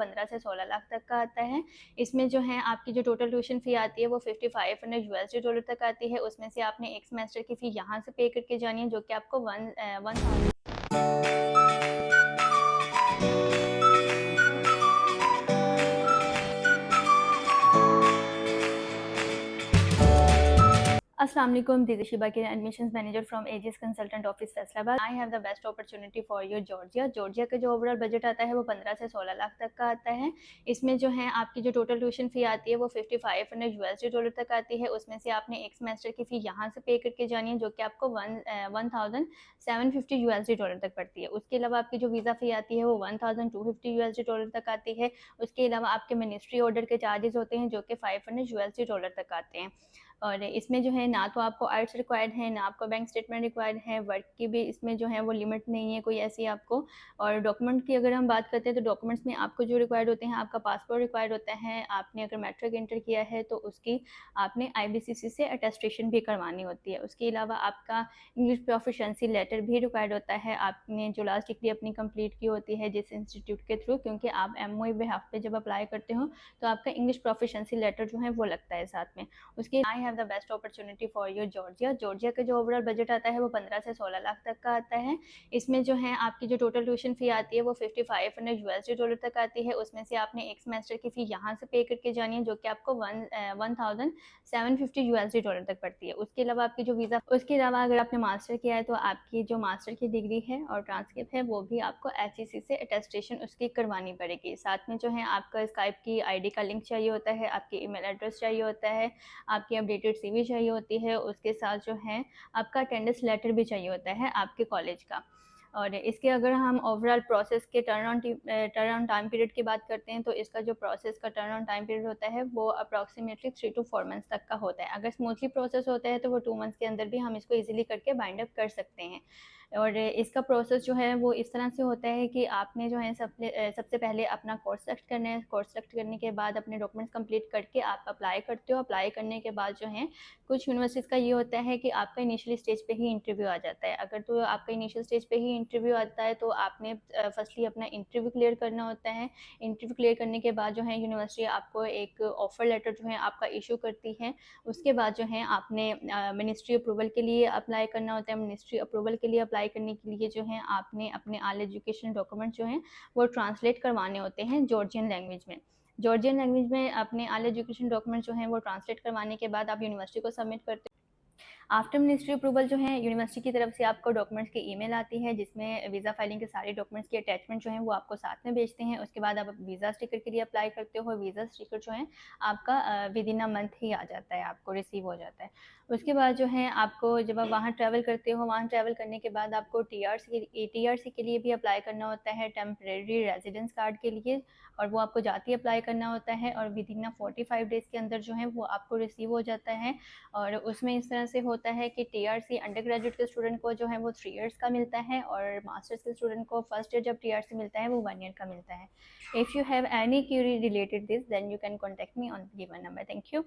15 से 16 लाख तक का आता है। इसमें जो है आपकी जो टोटल ट्यूशन फ़ी आती है वो $5500 तक आती है। उसमें से आपने एक सेमेस्टर की फ़ी यहाँ से पे करके जानी है, जो कि आपको 1000। अस्सलाम वालेकुम, this is Shiba K admissions manager from Aegis consultant office Faisalabad. I have the best opportunity for your Georgia. Georgia का जो ओवरऑल बजट आता है वो 15 से 16 लाख तक का आता है। इसमें जो है आपकी जो टोटल ट्यूशन फ़ी आती है वो $5500 तक आती है। उसमें से आपने एक सेमेस्टर की फ़ी यहाँ से पे करके जानी है, जो कि आपको 1750 USD तक पड़ती है। उसके अलावा आपकी जो वीज़ा फ़ी आती है वो $1250 तक आती है। उसके अलावा आपके मिनिस्ट्री ऑर्डर के चार्जेस होते हैं, जो कि $500 तक आते हैं। और इसमें जो है ना तो आपको आर्ट्स रिक्वायर्ड है, ना आपको बैंक स्टेटमेंट रिक्वायर्ड है, वर्क की भी इसमें जो है वो लिमिट नहीं है कोई ऐसी आपको। और डॉक्यूमेंट की अगर हम बात करते हैं तो डॉक्यूमेंट्स में आपको जो रिक्वायर्ड होते हैं, आपका पासपोर्ट रिक्वायर्ड होता है। आपने अगर मैट्रिक इंटर किया है तो उसकी आपने IBCC से अटेस्टेशन भी करवानी होती है। उसके अलावा आपका इंग्लिश प्रोफिशेंसी लेटर भी रिक्वायर्ड होता है। आपने जो लास्ट डिग्री अपनी कंप्लीट की होती है जिस इंस्टीट्यूट के थ्रू, क्योंकि आप MOE बेहाफ पे जब अप्लाई करते हो तो आपका इंग्लिश प्रोफिशेंसी लेटर जो है वो लगता है साथ में। उसके आई have the best opportunity for your Georgia. Georgia का जो ओवरऑल बजट आता है वो 15 से 16 लाख तक का आता है। इसमें जो है आपकी जो टोटल ट्यूशन फ़ी आती है वो $5500 तक आती है। उसमें से आपने एक सेमेस्टर की फ़ी यहाँ से पे करके जानी है, जो कि आपको 1750 USD तक पड़ती है। उसके अलावा आपकी जो वीज़ा, उसके अलावा अगर आपने मास्टर किया है तो आपकी जो मास्टर की डिग्री है और ट्रांसक्रिप्ट है वो भी आपको HEC से अटेस्टेशन उसकी करवानी पड़ेगी। साथ में जो है आपका स्काइप की ID का लिंक चाहिए होता है, आपकी ईमेल एड्रेस चाहिए होता है, आपकी अपडेटेड CV चाहिए होती है। उसके साथ जो है आपका अटेंडेंस लेटर भी चाहिए होता है आपके कॉलेज का। और इसके अगर हम ओवरऑल प्रोसेस के टर्न ऑन टाइम पीरियड की बात करते हैं तो इसका जो प्रोसेस का टर्न ऑन टाइम पीरियड होता है वो अप्रॉक्सीमेटली 3 to 4 मंथ्स तक का होता है। अगर स्मूथली प्रोसेस होता है तो वो 2 मंथ्स के अंदर भी हम इसको ईजिली करके बाइंड अप कर सकते हैं। और इसका प्रोसेस जो है वो इस तरह से होता है कि आपने जो है सबसे पहले अपना कोर्स सेलेक्ट करना है। कोर्स सेलेक्ट करने के बाद अपने डॉक्यूमेंट्स कंप्लीट करके आप अप्लाई करते हो। अप्लाई करने के बाद जो है कुछ यूनिवर्सिटीज़ का ये होता है कि आपका इनिशियल स्टेज पे ही इंटरव्यू आ जाता है। अगर तो आपका इनिशियल स्टेज पे ही इंटरव्यू आता है तो आपने फर्स्टली अपना इंटरव्यू क्लियर करना होता है। इंटरव्यू क्लियर करने के बाद जो है यूनिवर्सिटी आपको एक ऑफ़र लेटर जो है आपका इशू करती है। उसके बाद जो है आपने मिनिस्ट्री अप्रूवल के लिए अप्लाई करना होता है। मिनिस्ट्री अप्रूवल के लिए अप्लाई करने के लिए जो है आपने अपने ऑल एजुकेशन डॉक्यूमेंट जो हैं वो ट्रांसलेट करवाने होते हैं जॉर्जियन लैंग्वेज में। जॉर्जियन लैंग्वेज में अपने ऑल एजुकेशन डॉक्यूमेंट जो हैं वो ट्रांसलेट करवाने के बाद आप यूनिवर्सिटी को सबमिट करते हो। आफ्टर मिनिस्ट्री अप्रूवल जो है यूनिवर्सिटी की तरफ से आपको डॉक्यूमेंट्स की ईमेल आती है, जिसमें वीज़ा फाइलिंग के सारे डॉक्यूमेंट्स की अटैचमेंट जो है वो आपको साथ में भेजते हैं। उसके बाद आप वीज़ा स्टिकर के लिए अप्लाई करते हो। वीज़ा स्टिकर जो है आपका विद इन अ मंथ ही आ जाता है, आपको रिसीव हो जाता है। उसके बाद जो है आपको जब आप वहाँ ट्रैवल करते हो, वहाँ ट्रैवल करने के बाद आपको TRC के लिए भी अप्लाई करना होता है, टेम्परेरी रेजिडेंस कार्ड के लिए। और वो आपको जाते ही अप्लाई करना होता है और विद इन 45 डेज़ के अंदर जो है वो आपको रिसीव हो जाता है। और उसमें इस तरह से होता है कि TRC अंडर ग्रेजुएट के स्टूडेंट को जो है वो 3 ईयर्स का मिलता है और मास्टर्स के स्टूडेंट को फर्स्ट ईयर जब TRC मिलता है वो 1 ईयर का मिलता है। If you have any query related this then you can contact me on given number. Thank you.